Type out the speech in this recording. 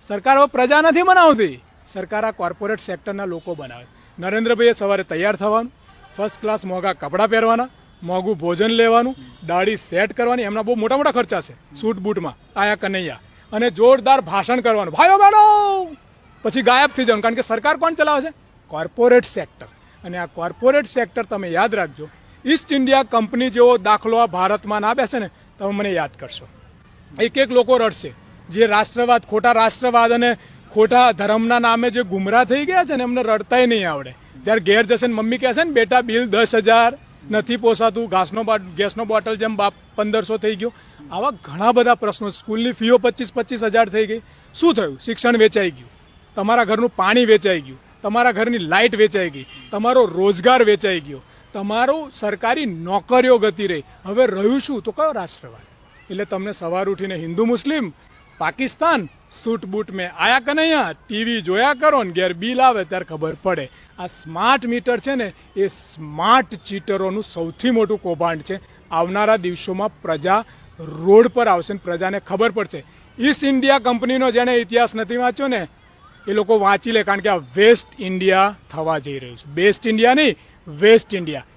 સરકાર હવે પ્રજા નથી બનાવતી, સરકાર આ કોર્પોરેટ સેક્ટરના લોકો બનાવે. નરેન્દ્રભાઈએ સવારે તૈયાર થવાનું, ફર્સ્ટ ક્લાસ મોંઘા કપડાં પહેરવાના, મોંઘું ભોજન લેવાનું, દાઢી સેટ કરવાની, એમના બહુ મોટા મોટા ખર્ચા છે સૂટ બૂટમાં આયા કનૈયા, અને જોરદાર ભાષણ કરવાનું, ભાઈઓ બહેનો, પછી ગાયબ થઈ જવાનું. કારણ કે સરકાર કોણ ચલાવે છે? Corporate sector. અને આ કોર્પોરેટ સેક્ટર તમે યાદ રાખજો, ઈસ્ટ ઇન્ડિયા કંપની જેવો દાખલો આ ભારતમાં ના બેસે ને, તમે મને યાદ કરશો. એક એક લોકો રડશે જે રાષ્ટ્રવાદ, ખોટા રાષ્ટ્રવાદ અને ખોટા ધર્મના નામે જે ગુમરાહ થઈ ગયા છે ને, એમને રડતાય નહીં આવડે. જ્યારે ઘેર જશે ને મમ્મી કહેશે ને, બેટા બિલ 10,000 નથી પોસાતું, ગેસનો બોટલ જેમ બાપ 1,500 થઈ ગયો, આવા ઘણા બધા પ્રશ્નો. સ્કૂલની ફીઓ 25,000 થઈ ગઈ. શું થયું? શિક્ષણ વેચાઈ ગયું, તમારા ઘરનું પાણી વેચાઈ ગયું, તમારા ઘરની લાઇટ વેચાઈ ગઈ, તમારો રોજગાર વેચાઈ ગયો, તમારું સરકારી નોકરીઓ ગતી રહી. હવે રહ્યું શું? તો કયો રાષ્ટ્રવાદ? એટલે તમને સવાર ઉઠીને હિન્દુ મુસ્લિમ, પાકિસ્તાન, સૂટ બૂટ મેં આયા કનૈયા, ટીવી જોયા કરો ને ઘેર બિલ આવે ત્યારે ખબર પડે. આ સ્માર્ટ મીટર છે ને, એ સ્માર્ટ ચીટરોનું સૌથી મોટું કૌભાંડ છે. આવનારા દિવસોમાં પ્રજા રોડ પર આવશે ને પ્રજાને ખબર પડશે. ઈસ્ટ ઇન્ડિયા કંપનીનો જેને ઇતિહાસ નથી વાંચ્યો ને, એ લોકો વાંચી લે, કારણ કે આ વેસ્ટ ઇન્ડિયા થવા જઈ રહ્યું છે. બેસ્ટ ઇન્ડિયા નહીં, વેસ્ટ ઇન્ડિયા.